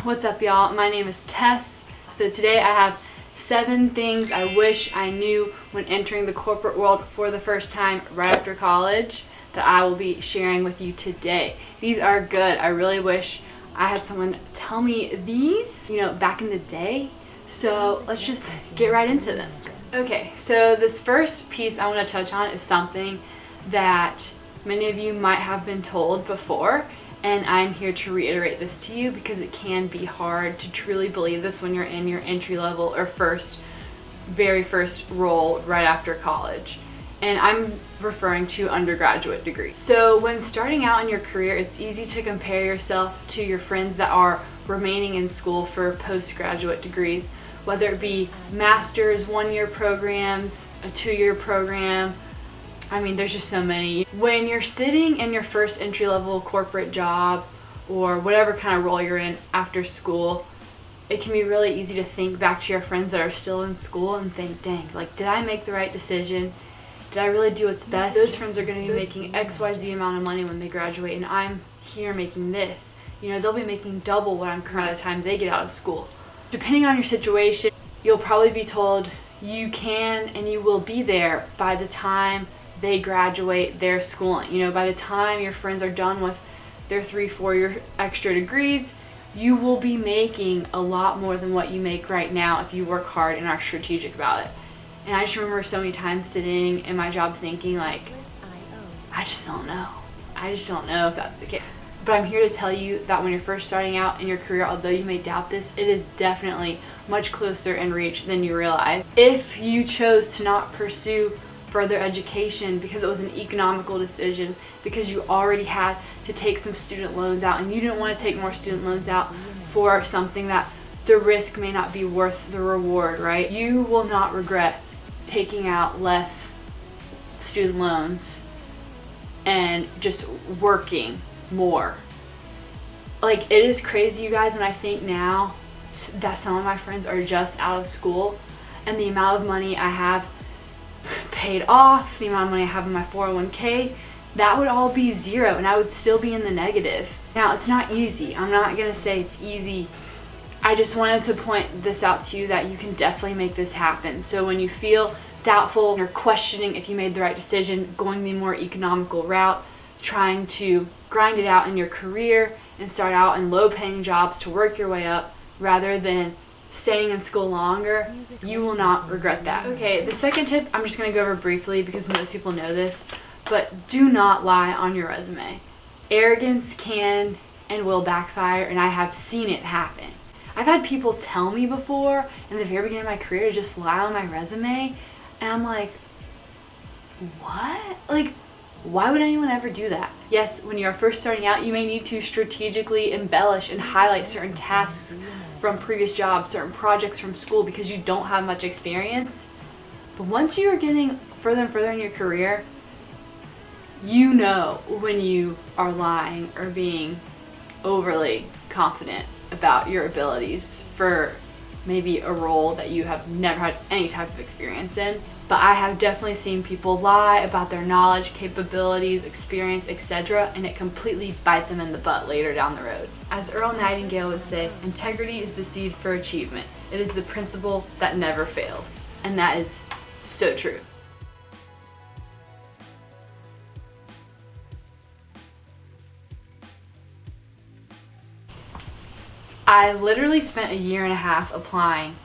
What's up, y'all? My name is Tess. So today I have 7 things I wish I knew when entering the corporate world for the first time right after college that I will be sharing with you today. These are good. I really wish I had someone tell me these, back in the day. So let's just get right into them. Okay, so this first piece I want to touch on is something that many of you might have been told before, and I'm here to reiterate this to you because it can be hard to truly believe this when you're in your entry level or very first role right after college. And I'm referring to undergraduate degrees. So when starting out in your career, it's easy to compare yourself to your friends that are remaining in school for postgraduate degrees, whether it be master's 1-year programs, a 2-year program. I mean, there's just so many. When you're sitting in your first entry-level corporate job or whatever kind of role you're in after school, it can be really easy to think back to your friends that are still in school and think, dang, did I make the right decision? Did I really do what's best? Those friends are going to be making XYZ amount of money when they graduate, and I'm here making this. They'll be making double what I'm currently by the time they get out of school. Depending on your situation, you'll probably be told you can and you will be there by the time they graduate their schooling. By the time your friends are done with their 3-4-year extra degrees, you will be making a lot more than what you make right now if you work hard and are strategic about it. And I just remember so many times sitting in my job thinking I just don't know. I just don't know if that's the case. But I'm here to tell you that when you're first starting out in your career, although you may doubt this, it is definitely much closer in reach than you realize. If you chose to not pursue further education because it was an economical decision, because you already had to take some student loans out and you didn't want to take more student loans out for something that the risk may not be worth the reward, right? You will not regret taking out less student loans and just working more. It is crazy, you guys, when I think now that some of my friends are just out of school and the amount of money I have paid off, the amount of money I have in my 401k, that would all be zero and I would still be in the negative. Now, it's not easy. I'm not going to say it's easy. I just wanted to point this out to you that you can definitely make this happen. So when you feel doubtful or questioning if you made the right decision, going the more economical route, trying to grind it out in your career and start out in low-paying jobs to work your way up rather than staying in school longer, you will not regret that. Okay, the second tip I'm just going to go over briefly because most people know this, but do not lie on your resume. Arrogance can and will backfire, and I have seen it happen. I've had people tell me before in the very beginning of my career to just lie on my resume, and I'm like, what? Why would anyone ever do that? Yes, when you're first starting out, you may need to strategically embellish and highlight certain tasks from previous jobs, certain projects from school because you don't have much experience. But once you are getting further and further in your career, you know when you are lying or being overly confident about your abilities for maybe a role that you have never had any type of experience in. But I have definitely seen people lie about their knowledge, capabilities, experience, etc., and it completely bites them in the butt later down the road. As Earl Nightingale would say, integrity is the seed for achievement. It is the principle that never fails. And that is so true. I literally spent 1.5 years applying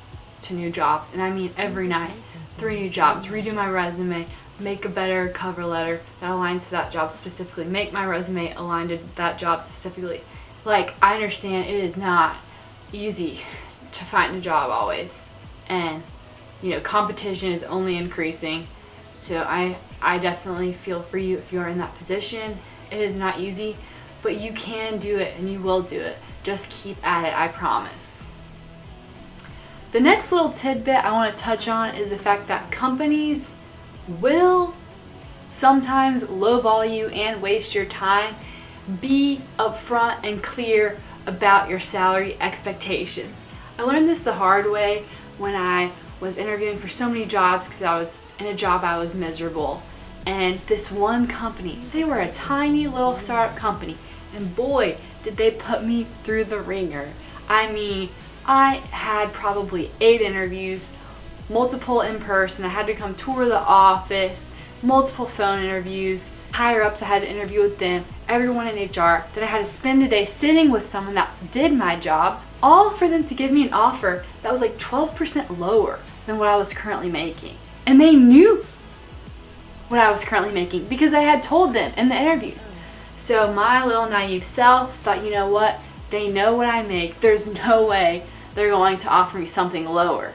to new jobs, and I mean every night, 3 new jobs, redo my resume, make a better cover letter that aligns to that job specifically, make my resume aligned to that job specifically. I understand it is not easy to find a job always, and competition is only increasing, so I definitely feel for you if you are in that position. It is not easy, but you can do it and you will do it. Just keep at it, I promise. The next little tidbit I want to touch on is the fact that companies will sometimes lowball you and waste your time. Be upfront and clear about your salary expectations. I learned this the hard way when I was interviewing for so many jobs because I was in a job I was miserable. And this one company, they were a tiny little startup company, and boy, did they put me through the ringer. I mean, I had probably 8 interviews, multiple in person. I had to come tour the office, multiple phone interviews, higher ups, I had to interview with them, everyone in HR. Then I had to spend a day sitting with someone that did my job, all for them to give me an offer that was like 12% lower than what I was currently making. And they knew what I was currently making because I had told them in the interviews. So my little naive self thought, you know what? They know what I make. There's no way they're going to offer me something lower.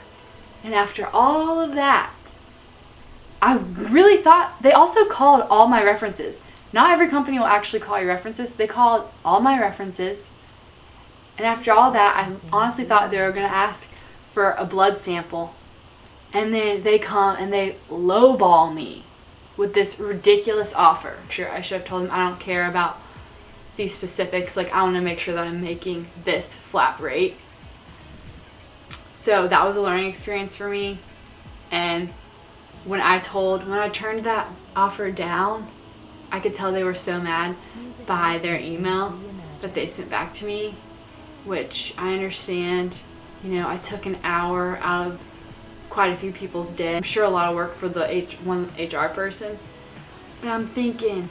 And after all of that, I really thought they also called all my references. Not every company will actually call your references. They called all my references. And after all that, I honestly thought they were going to ask for a blood sample. And then they come and they lowball me with this ridiculous offer. Sure, I should have told them I don't care about these specifics. Like, I want to make sure that I'm making this flat rate. So that was a learning experience for me. And when I turned that offer down, I could tell they were so mad by their email that they sent back to me, which I understand. You know, I took an hour out of quite a few people's day. I'm sure a lot of work for the one HR person. But I'm thinking,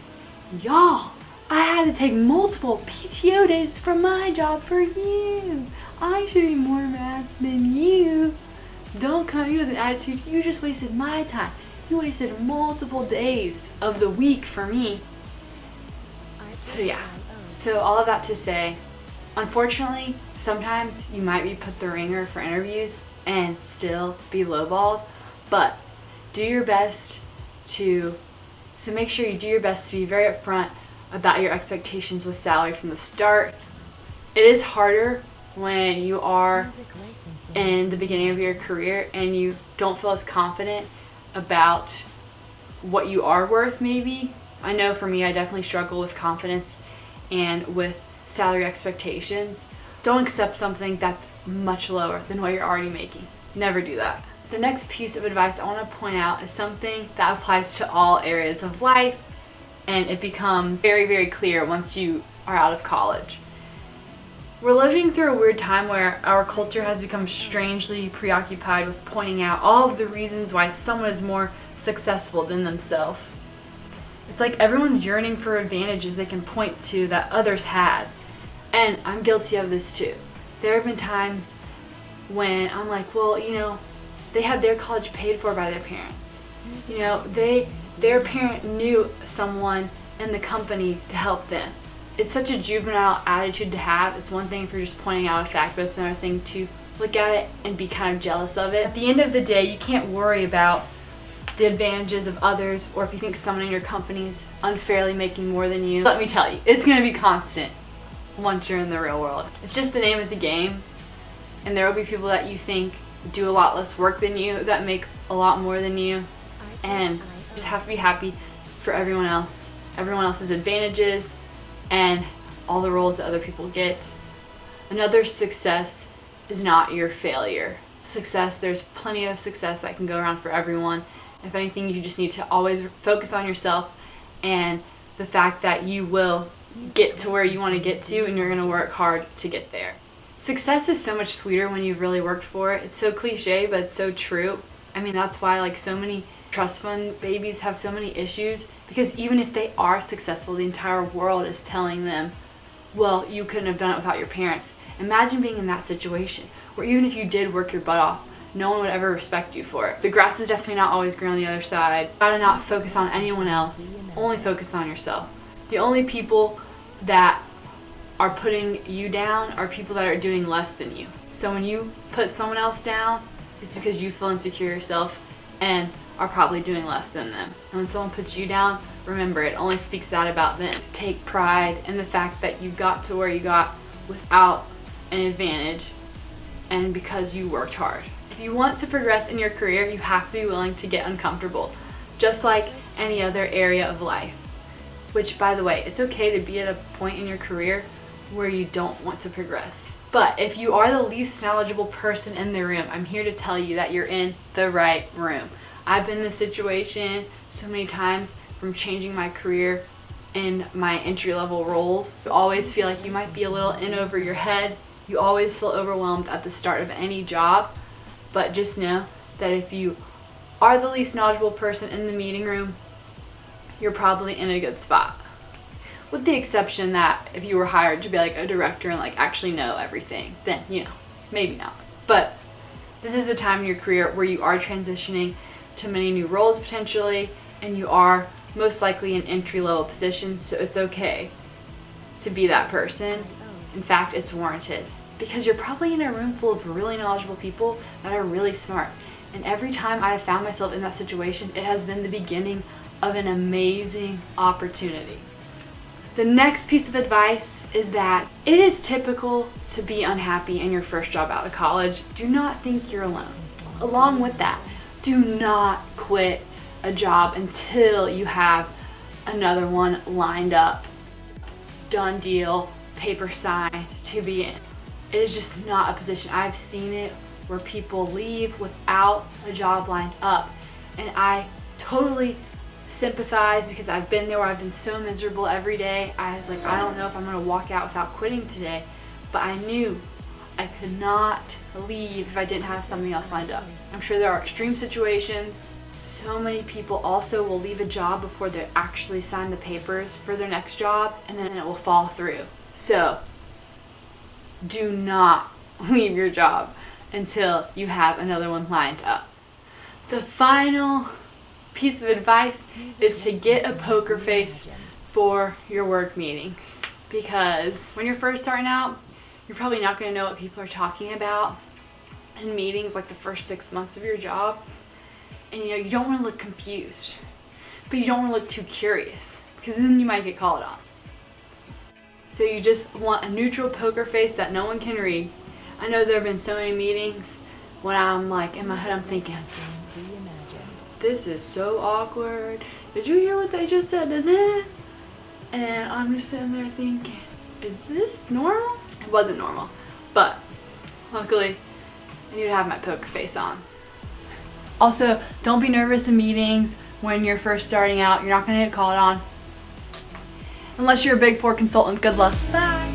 y'all, I had to take multiple PTO days from my job for you. I should be more mad than you. Don't come in with an attitude. You just wasted my time. You wasted multiple days of the week for me. So yeah. So all of that to say, unfortunately, sometimes you might be put the ringer for interviews and still be lowballed, but do your best so make sure you do your best to be very upfront about your expectations with salary from the start. It is harder when you are in the beginning of your career and you don't feel as confident about what you are worth maybe. I know for me, I definitely struggle with confidence and with salary expectations. Don't accept something that's much lower than what you're already making. Never do that. The next piece of advice I want to point out is something that applies to all areas of life, and it becomes very, very clear once you are out of college. We're living through a weird time where our culture has become strangely preoccupied with pointing out all of the reasons why someone is more successful than themselves. It's like everyone's yearning for advantages they can point to that others had. And I'm guilty of this too. There have been times when I'm like, well, you know, they had their college paid for by their parents. You know, their parent knew someone in the company to help them. It's such a juvenile attitude to have. It's one thing if you're just pointing out a fact, but it's another thing to look at it and be kind of jealous of it. At the end of the day, you can't worry about the advantages of others or if you think someone in your company is unfairly making more than you. Let me tell you, it's going to be constant once you're in the real world. It's just the name of the game, and there will be people that you think do a lot less work than you, that make a lot more than you, and just have to be happy for everyone else's advantages and all the roles that other people get. Another success is not your failure. Success, there's plenty of success that can go around for everyone. If anything, you just need to always focus on yourself and the fact that you will get to where you want to get to, and you're going to work hard to get there. Success is so much sweeter when you've really worked for it. It's so cliche, but it's so true. I mean, that's why like so many trust fund babies have so many issues, because even if they are successful, the entire world is telling them, well, you couldn't have done it without your parents. Imagine being in that situation where even if you did work your butt off, no one would ever respect you for it. The grass is definitely not always green on the other side. You gotta not focus on anyone else, only focus on yourself. The only people that are putting you down are people that are doing less than you. So when you put someone else down, it's because you feel insecure yourself and are probably doing less than them. And when someone puts you down, remember, it only speaks that about them. Take pride in the fact that you got to where you got without an advantage and because you worked hard. If you want to progress in your career, you have to be willing to get uncomfortable, just like any other area of life. Which, by the way, it's okay to be at a point in your career where you don't want to progress. But if you are the least knowledgeable person in the room, I'm here to tell you that you're in the right room. I've been in this situation so many times, from changing my career in my entry-level roles. You always feel like you might be a little in over your head You always feel overwhelmed at the start of any job, but just know that if you are the least knowledgeable person in the meeting room, you're probably in a good spot. With the exception that if you were hired to be like a director and like actually know everything, then, you know, maybe not. But this is the time in your career where you are transitioning to many new roles potentially, and you are most likely in entry-level positions, so it's okay to be that person. In fact, it's warranted because you're probably in a room full of really knowledgeable people that are really smart. And every time I have found myself in that situation, it has been the beginning of an amazing opportunity. The next piece of advice is that it is typical to be unhappy in your first job out of college. Do not think you're alone. Along with that, do not quit a job until you have another one lined up. Done deal, paper signed, to be in. It is just not a position. I've seen it where people leave without a job lined up, and I totally sympathize because I've been there where I've been so miserable every day. I was like, I don't know if I'm gonna walk out without quitting today, but I knew I could not leave if I didn't have something else lined up. I'm sure there are extreme situations. So many people also will leave a job before they actually sign the papers for their next job, and then it will fall through. So do not leave your job until you have another one lined up. The final piece of advice is to get a poker face for your work meetings, because when you're first starting out, you're probably not going to know what people are talking about in meetings like the first 6 months of your job. And you know, you don't want to look confused, but you don't want to look too curious because then you might get called on. So you just want a neutral poker face that no one can read. I know there have been so many meetings when I'm like, in my head I'm thinking, this is so awkward. Did you hear what they just said to them? And I'm just sitting there thinking, is this normal? It wasn't normal, but luckily I need to have my poker face on. Also, don't be nervous in meetings when you're first starting out. You're not going to get called on. Unless you're a Big Four consultant. Good luck. Bye.